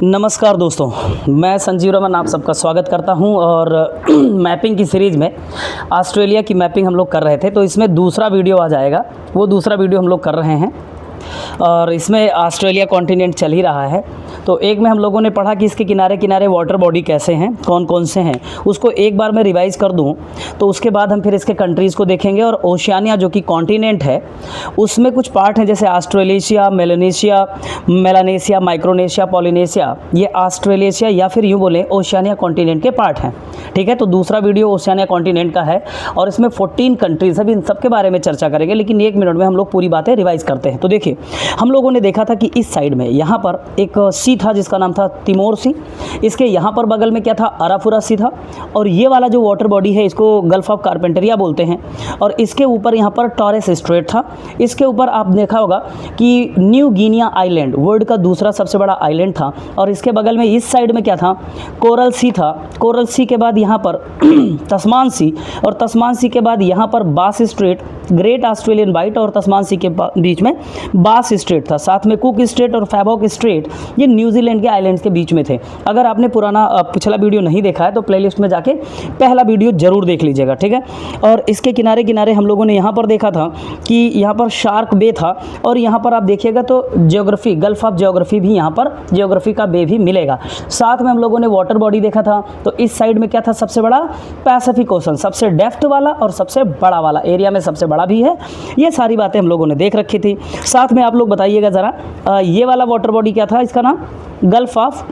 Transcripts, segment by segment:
नमस्कार दोस्तों, मैं संजीव रमन आप सबका स्वागत करता हूं। और मैपिंग की सीरीज़ में ऑस्ट्रेलिया की मैपिंग हम लोग कर रहे थे, तो इसमें दूसरा वीडियो आ जाएगा। वो दूसरा वीडियो हम लोग कर रहे हैं और इसमें ऑस्ट्रेलिया कॉन्टिनेंट चल ही रहा है। तो एक में हम लोगों ने पढ़ा कि इसके किनारे किनारे वाटर बॉडी कैसे हैं, कौन कौन से हैं, उसको एक बार मैं रिवाइज़ कर दूं तो उसके बाद हम फिर इसके कंट्रीज़ को देखेंगे। और ओशियानिया जो कि कॉन्टिनेंट है उसमें कुछ पार्ट हैं, जैसे ऑस्ट्रेलेशिया, मेलानेशिया, माइक्रोनेशिया, पॉलिनेशिया। ये ऑस्ट्रेलेशिया या फिर यूँ बोलें ओशियानिया कॉन्टिनेंट के पार्ट हैं। ठीक है, तो दूसरा वीडियो ओशियानिया कॉन्टिनेंट का है और इसमें 14 कंट्रीज़ है। इन सब के बारे में चर्चा करेंगे, लेकिन 1 मिनट में हम लोग पूरी बातें रिवाइज़ करते हैं। तो देखिए, हम लोगों ने देखा था कि इस साइड में यहाँ पर एक सी था जिसका नाम था तिमोर सी। इसके यहाँ पर बगल में क्या था, अराफुरा सी था। और ये वाला जो वाटर बॉडी है इसको गल्फ ऑफ कारपेंटरिया बोलते हैं। और इसके ऊपर यहाँ पर टॉरेस स्ट्रेट था। इसके ऊपर आप देखा होगा कि न्यू गिनिया आइलैंड वर्ल्ड का दूसरा सबसे बड़ा आइलैंड था। और इसके बगल में इस साइड में क्या था, कोरल सी था। कोरल सी के बाद यहाँ पर तस्मान सी, और तस्मान सी के बाद यहाँ पर बास स्ट्रेट, ग्रेट ऑस्ट्रेलियन बाइट और तस्मान सी के बीच में बास स्ट्रेट था। साथ में कुक स्ट्रेट और फैबॉक स्ट्रेट, ये न्यूजीलैंड के आइलैंड्स के बीच में थे। अगर आपने पुराना पिछला वीडियो नहीं देखा है तो प्लेलिस्ट में जाके पहला वीडियो जरूर देख लीजिएगा। ठीक है, और इसके किनारे किनारे हम लोगों ने यहाँ पर देखा था कि यहाँ पर शार्क बे था। और यहाँ पर आप देखिएगा तो जियोग्राफी, गल्फ ऑफ जियोग्राफी भी, यहाँ पर जियोग्राफी का बे भी मिलेगा। साथ में हम लोगों ने वाटर बॉडी देखा था। तो इस साइड में क्या था, सबसे बड़ा पैसिफिक ओशन, सबसे डेप्थ वाला और सबसे बड़ा वाला, एरिया में सबसे बड़ा भी है। ये सारी बातें हम लोगों ने देख रखी थी। साथ में आप लोग बताइएगा ज़रा, ये वाला वाटर बॉडी क्या था, इसका नाम गल्फ ऑफ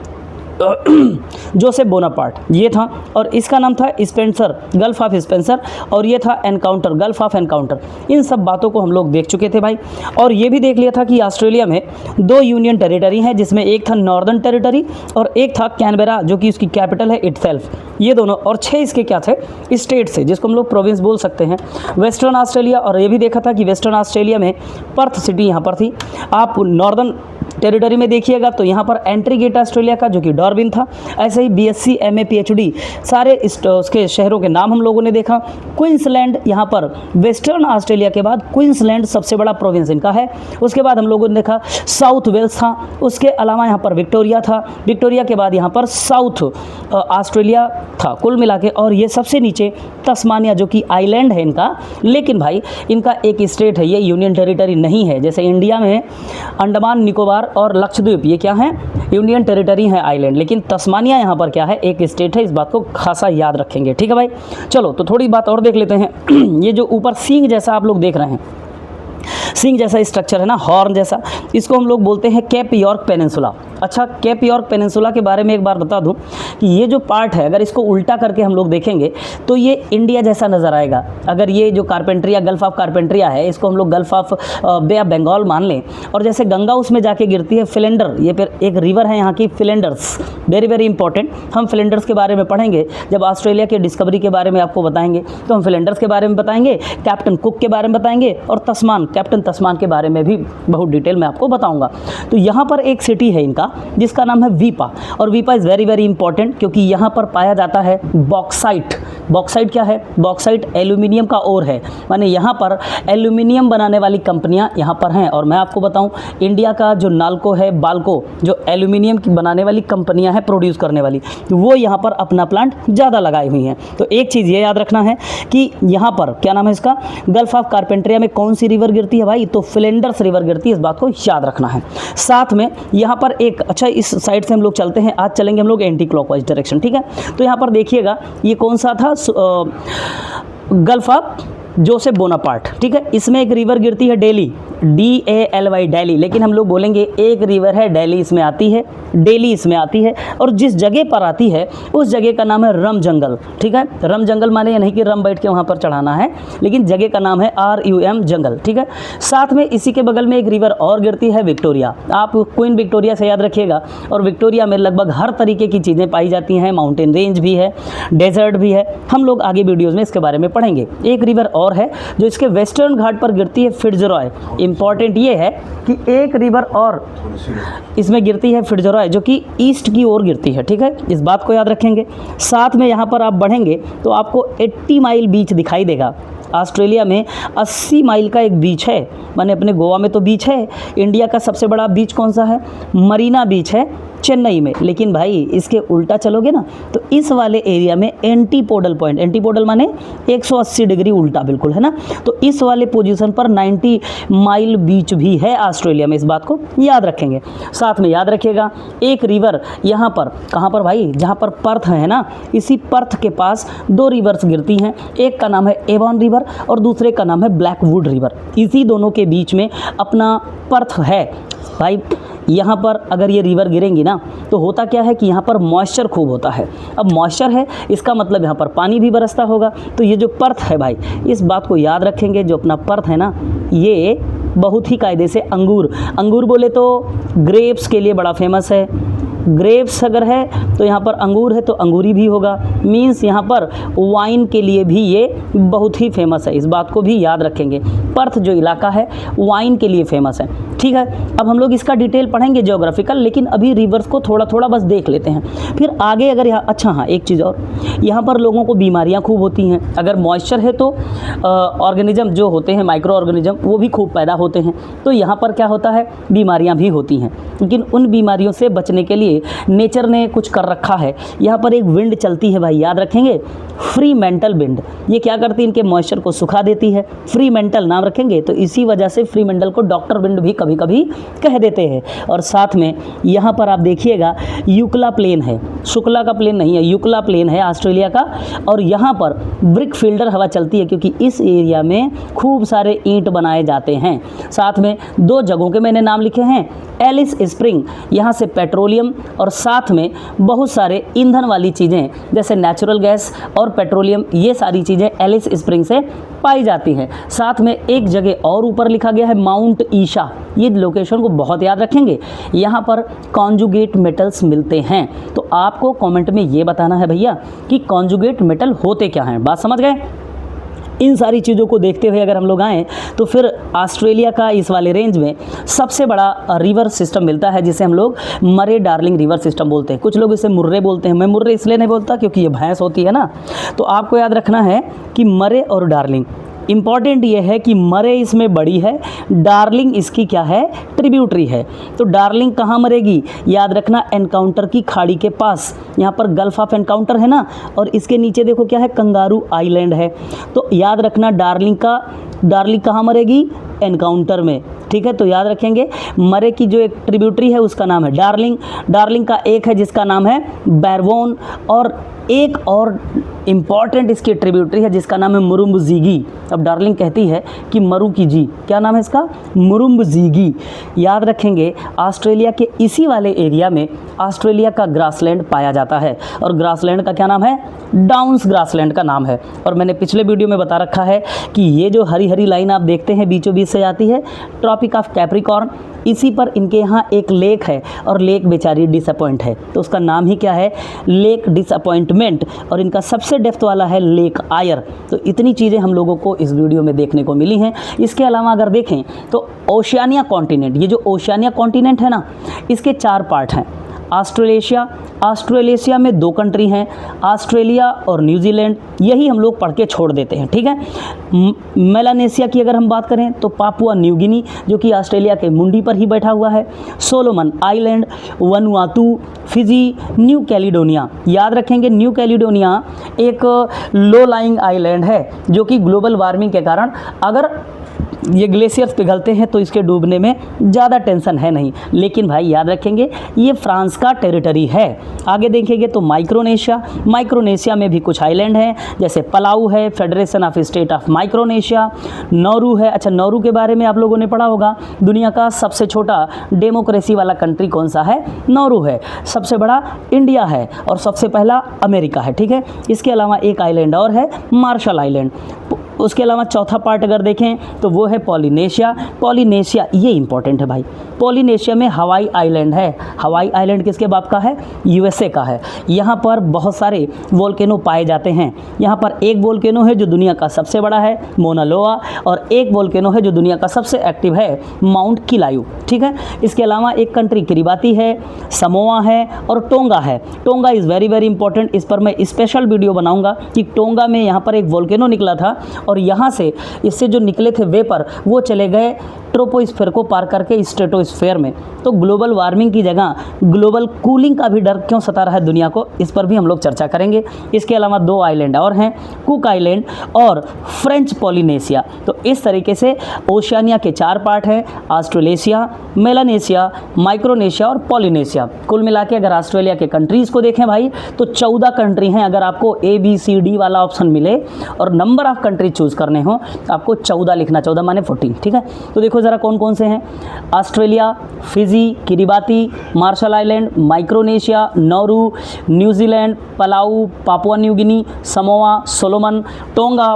जोसेफ बोनापार्ट ये था। और इसका नाम था स्पेंसर, गल्फ ऑफ स्पेंसर। और ये था एनकाउंटर, गल्फ ऑफ एनकाउंटर। इन सब बातों को हम लोग देख चुके थे भाई। और ये भी देख लिया था कि ऑस्ट्रेलिया में 2 यूनियन टेरिटरी हैं, जिसमें एक था नॉर्दर्न टेरिटरी और एक था कैनबेरा, जो कि उसकी कैपिटल है इटसेल्फ। ये दोनों, और 6 इसके क्या थे, स्टेट से, जिसको हम लोग प्रोविंस बोल सकते हैं, वेस्टर्न ऑस्ट्रेलिया। और ये भी देखा था कि वेस्टर्न ऑस्ट्रेलिया में पर्थ सिटी यहाँ पर थी। आप नॉर्दर्न टेरिटरी में देखिएगा तो यहाँ पर एंट्री गेट ऑस्ट्रेलिया का, जो कि डार्विन था। ऐसे ही BSc, MA, PhD सारे उसके शहरों के नाम हम लोगों ने देखा। क्वींसलैंड, यहाँ पर वेस्टर्न ऑस्ट्रेलिया के बाद क्वींसलैंड सबसे बड़ा प्रोविंस इनका है। उसके बाद हम लोगों ने देखा साउथ वेल्स था। उसके अलावा यहाँ पर विक्टोरिया था। विक्टोरिया के बाद यहाँ पर साउथ ऑस्ट्रेलिया था कुल मिला के। और ये सबसे नीचे तस्मानिया, जो कि आइलैंड है इनका, लेकिन भाई इनका एक स्टेट है, ये यूनियन टेरिटरी नहीं है। जैसे इंडिया में अंडमान निकोबार और लक्षद्वीप, ये क्या है, यूनियन टेरिटरी है, आइलैंड। लेकिन तस्मानिया यहाँ पर क्या है, एक स्टेट है। इस बात को खासा याद रखेंगे। ठीक है भाई, चलो तो थोड़ी बात और देख लेते हैं। ये जो ऊपर सींग जैसा आप लोग देख रहे हैं, सींग जैसा स्ट्रक्चर है ना, हॉर्न जैसा, इसको हम लोग बोलते हैं केप यॉर्क पेनिनसुला। अच्छा, केप यॉर्क पेनिनसुला के बारे में एक बार बता दूं कि ये जो पार्ट है, अगर इसको उल्टा करके हम लोग देखेंगे तो ये इंडिया जैसा नज़र आएगा। अगर ये जो कारपेंट्रिया, गल्फ ऑफ कारपेंट्रिया है, इसको हम लोग gulf of bay of Bengal मान लें। और जैसे गंगा उसमें जाके गिरती है, फिलेंडर, ये फिर एक रिवर है यहाँ की, फिलेंडर्स, वेरी वेरी इंपॉर्टेंट। हम फिलेंडर्स के बारे में पढ़ेंगे जब ऑस्ट्रेलिया के डिस्कवरी के बारे में आपको बताएंगे, तो हम फिलेंडर्स के बारे में बताएंगे, कैप्टन कुक के बारे में बताएंगे, और तस्मान, कैप्टन तस्मान के बारे में भी बहुत डिटेल में आपको बताऊंगा। तो यहाँ पर एक सिटी है इनका जिसका नाम है वीपा। और वीपा इज़ वेरी वेरी इंपॉर्टेंट, क्योंकि यहाँ पर पाया जाता है बॉक्साइट। बॉक्साइट क्या है, बॉक्साइट एल्यूमिनियम का ओर है, माने यहाँ पर एल्यूमिनियम बनाने वाली कंपनियाँ यहाँ पर हैं। और मैं आपको बताऊँ, इंडिया का जो नाल्को है, बाल्को, जो एल्यूमिनियम की बनाने वाली कंपनियाँ हैं प्रोड्यूस करने वाली, वो यहाँ पर अपना प्लांट ज़्यादा लगाई हुई हैं। तो एक चीज़ ये याद रखना है कि यहाँ पर क्या नाम है इसका, गल्फ ऑफ कारपेंट्रिया में कौन सी रिवर गिरती है भाई, तो फिलेंडर्स रिवर गिरती है। इस बात को याद रखना है। साथ में यहाँ पर एक, अच्छा इस साइड से हम लोग चलते हैं, आज चलेंगे हम लोग एंटी क्लॉकवाइज डायरेक्शन। ठीक है, तो यहाँ पर देखिएगा ये कौन सा था, गल्फ ऑफ जोसेफ बोनापार्ट। ठीक है, इसमें एक रिवर गिरती है डेली, DALY, डेली, लेकिन हम लोग बोलेंगे एक रिवर है डेली, इसमें आती है, डेली इसमें आती है। और जिस जगह पर आती है उस जगह का नाम है रम जंगल। ठीक है, रम जंगल माने ये नहीं कि रम बैठ के वहाँ पर चढ़ाना है, लेकिन जगह का नाम है RUM जंगल। ठीक है, साथ में इसी के बगल में एक रिवर और गिरती है, विक्टोरिया। आप क्वीन विक्टोरिया से याद रखिएगा। और विक्टोरिया में लगभग हर तरीके की चीज़ें पाई जाती हैं, माउंटेन रेंज भी है, डेजर्ट भी है। हम लोग आगे वीडियोज़ में इसके बारे में पढ़ेंगे। एक रिवर और है जो इसके वेस्टर्न घाट पर गिरती है, फिट्जरॉय। इंपॉर्टेंट ये है कि एक रिवर और इसमें गिरती है, फिट्जरॉय, जो कि ईस्ट की ओर गिरती है। ठीक है, इस बात को याद रखेंगे। साथ में यहाँ पर आप बढ़ेंगे तो आपको 80 माइल बीच दिखाई देगा। ऑस्ट्रेलिया में 80 माइल का एक बीच है, माने अपने गोवा में तो बीच है। इंडिया का सबसे बड़ा बीच कौन सा है? मरीना बीच है, चेन्नई में। लेकिन भाई इसके उल्टा चलोगे ना तो इस वाले एरिया में एंटीपोडल पॉइंट, एंटीपोडल माने 180 डिग्री उल्टा बिल्कुल, है ना। तो इस वाले पोजीशन पर 90 माइल बीच भी है ऑस्ट्रेलिया में, इस बात को याद रखेंगे। साथ में याद रखिएगा एक रिवर यहाँ पर, कहाँ पर भाई, जहाँ पर पर्थ है ना, इसी पर्थ के पास 2 रिवर्स गिरती हैं। एक का नाम है एवॉन रिवर और दूसरे का नाम है ब्लैकवुड रिवर। इसी दोनों के बीच में अपना पर्थ है भाई। यहाँ पर अगर ये रिवर गिरेंगी ना तो होता क्या है कि यहाँ पर मॉइस्चर खूब होता है। अब मॉइस्चर है इसका मतलब यहाँ पर पानी भी बरसता होगा। तो ये जो पर्थ है भाई, इस बात को याद रखेंगे, जो अपना पर्थ है ना, ये बहुत ही कायदे से अंगूर बोले तो ग्रेप्स के लिए बड़ा फेमस है। ग्रेप्स अगर है तो यहाँ पर अंगूर है तो अंगूरी भी होगा, मीन्स यहाँ पर वाइन के लिए भी ये बहुत ही फेमस है। इस बात को भी याद रखेंगे, पर्थ जो इलाका है वाइन के लिए फेमस है। ठीक है, अब हम लोग इसका डिटेल पढ़ेंगे ज्योग्राफिकल, लेकिन अभी रिवर्स को थोड़ा थोड़ा बस देख लेते हैं, फिर आगे अगर यहाँ, अच्छा हाँ एक चीज़ और, यहाँ पर लोगों को बीमारियाँ खूब होती हैं। अगर मॉइस्चर है तो ऑर्गेनिज्म जो होते हैं, माइक्रो ऑर्गेनिज्म, वो भी खूब पैदा होते हैं। तो यहाँ पर क्या होता है, बीमारियाँ भी होती हैं। लेकिन उन बीमारियों से बचने के लिए नेचर ने कुछ कर रखा है। यहाँ पर एक विंड चलती है भाई, याद रखेंगे, फ्री मेंटल विंड। ये क्या करती है, इनके मॉइस्चर को सुखा देती है। फ्री मेंटल नाम रखेंगे, तो इसी वजह से फ्री मेंटल को डॉक्टर विंड भी कभी कभी कह देते हैं। और साथ में यहाँ पर आप देखिएगा यूक्ला प्लेन है, शुक्ला का प्लेन नहीं है, यूक्ला प्लेन है ऑस्ट्रेलिया का। और यहाँ पर ब्रिक फील्डर हवा चलती है, क्योंकि इस एरिया में खूब सारे ईंट बनाए जाते हैं। साथ में 2 जगहों के मैंने नाम लिखे हैं, एलिस स्प्रिंग, यहाँ से पेट्रोलियम, और साथ में बहुत सारे ईंधन वाली चीज़ें जैसे नेचुरल गैस और पेट्रोलियम, ये सारी चीज़ें एलिस स्प्रिंग से पाई जाती हैं। साथ में एक जगह और ऊपर लिखा गया है माउंट ईशा, ये लोकेशन को बहुत याद रखेंगे। यहाँ पर कॉन्जुगेट मेटल्स मिलते हैं। तो आपको कमेंट में ये बताना है भैया कि कॉन्जुगेट मेटल होते क्या हैं, बात समझ गए। इन सारी चीज़ों को देखते हुए अगर हम लोग आएँ तो फिर ऑस्ट्रेलिया का इस वाले रेंज में सबसे बड़ा रिवर सिस्टम मिलता है, जिसे हम लोग मरे डार्लिंग रिवर सिस्टम बोलते हैं। कुछ लोग इसे मुर्रे बोलते हैं, मैं मुर्रे इसलिए नहीं बोलता क्योंकि ये भैंस होती है ना। तो आपको याद रखना है कि मरे और डार्लिंग, इम्पॉर्टेंट ये है कि मरे इसमें बड़ी है, डार्लिंग इसकी क्या है, ट्रिब्यूटरी है। तो डार्लिंग कहाँ मरेगी, याद रखना एनकाउंटर की खाड़ी के पास। यहाँ पर गल्फ ऑफ एनकाउंटर है ना, और इसके नीचे देखो क्या है, कंगारू आइलैंड है। तो याद रखना डार्लिंग कहाँ मरेगी, एनकाउंटर में। ठीक है, तो याद रखेंगे मरे की जो एक ट्रिब्यूटरी है उसका नाम है डार्लिंग। डार्लिंग का एक है जिसका नाम है बैरवोन, और एक और इम्पॉर्टेंट इसकी ट्रिब्यूटरी है जिसका नाम है मुरुम्बजीगी। अब डार्लिंग कहती है कि मरु की जी, क्या नाम है इसका, मुरुम्बजीगी। याद रखेंगे ऑस्ट्रेलिया के इसी वाले एरिया में ऑस्ट्रेलिया का ग्रासलैंड पाया जाता है, और ग्रासलैंड का क्या नाम है, डाउन्स ग्रासलैंड का नाम है। और मैंने पिछले वीडियो में बता रखा है कि ये जो हरी हरी लाइन आप देखते हैं बीचों बीच से जाती है, ट्रॉपिक ऑफ कैप्रिकॉर्न, इसी पर इनके यहाँ एक लेक है, और लेक बेचारी डिसअपॉइंट है, तो उसका नाम ही क्या है, लेक डिसअपॉइंटमेंट। और इनका सबसे डेप्थ वाला है लेक आयर। तो इतनी चीज़ें हम लोगों को इस वीडियो में देखने को मिली हैं। इसके अलावा अगर देखें तो ओशियानिया कॉन्टिनेंट, ये जो ओशियानिया कॉन्टिनेंट है ना, इसके 4 पार्ट हैं। ऑस्ट्रेलेशिया में 2 कंट्री हैं, ऑस्ट्रेलिया और न्यूजीलैंड, यही हम लोग पढ़ के छोड़ देते हैं। ठीक है, मेलानेशिया की अगर हम बात करें तो पापुआ न्यू गिनी, जो कि ऑस्ट्रेलिया के मुंडी पर ही बैठा हुआ है, Solomon island, Vanuatu, Fiji, new Caledonia. याद रखेंगे न्यू कैलिडोनिया एक लो लाइंग आइलैंड है, जो कि ग्लोबल वार्मिंग के कारण अगर ये ग्लेशियर्स पिघलते हैं तो इसके डूबने में ज़्यादा टेंशन है नहीं। लेकिन भाई याद रखेंगे ये फ्रांस का टेरिटरी है। आगे देखेंगे तो माइक्रोनेशिया में भी कुछ आइलैंड हैं, जैसे पलाऊ है, federation of state of Micronesia, Nauru है। अच्छा, नौरू के बारे में आप लोगों ने पढ़ा होगा, दुनिया का सबसे छोटा डेमोक्रेसी वाला कंट्री कौन सा है, नौरू है। सबसे बड़ा इंडिया है और सबसे पहला अमेरिका है। ठीक है, इसके अलावा एक आइलैंड और है, मार्शल आइलैंड। उसके अलावा चौथा पार्ट अगर देखें तो वो है पॉलिनेशिया, ये इंपॉर्टेंट है भाई। पॉलिनेशिया में हवाई आइलैंड है। हवाई आइलैंड किसके बाप का है, यूएसए का है। यहाँ पर बहुत सारे वोल्केनो पाए जाते हैं। यहाँ पर एक वोल्केनो है जो दुनिया का सबसे बड़ा है, मोना लोआ, और एक वोल्केनो है जो दुनिया का सबसे एक्टिव है, माउंट किलायू। ठीक है, इसके अलावा एक कंट्री किरिबाती है, समोआ है, और टोंगा है। Tonga is very very important, इस पर मैं स्पेशल वीडियो बनाऊंगा कि टोंगा में यहाँ पर एक वोल्केनो निकला था, और यहाँ से इससे जो निकले थे वेपर वो चले गए ट्रोपोस्फीयर को पार करके स्ट्रेटोस्फीयर में, तो ग्लोबल वार्मिंग की जगह ग्लोबल कूलिंग का भी डर क्यों सता रहा है दुनिया को, इस पर भी हम लोग चर्चा करेंगे। इसके अलावा 2 आइलैंड और हैं, कुक आइलैंड और फ्रेंच पॉलिनेशिया। तो इस तरीके से ओशियानिया के 4 पार्ट हैं, ऑस्ट्रेलेशिया, मेलानेशिया, माइक्रोनेशिया और पॉलिनेशिया। कुल मिला के अगर ऑस्ट्रेलिया के कंट्रीज़ को देखें भाई तो 14 कंट्री हैं। अगर आपको ABCD वाला ऑप्शन मिले और नंबर ऑफ कंट्री चूज़ करने हो तो आपको 14 लिखना, 14 माने 14, ठीक है। तो देखो ज़रा कौन कौन से हैं। Australia, Fiji, Kiribati, Marshall island, Micronesia, Nauru, New Zealand, Palau, Papua New Guinea, Samoa, Solomon, Tonga,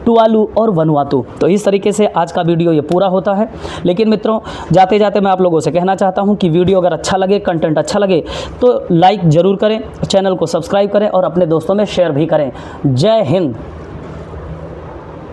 Tuvalu और वनुआतू। तो इस तरीके से आज का वीडियो ये पूरा होता है। लेकिन मित्रों, जाते जाते मैं आप लोगों से कहना चाहता हूँ कि वीडियो अगर अच्छा लगे, कंटेंट अच्छा लगे तो लाइक ज़रूर करें, चैनल को सब्सक्राइब करें और अपने दोस्तों में शेयर भी करें। जय हिंद।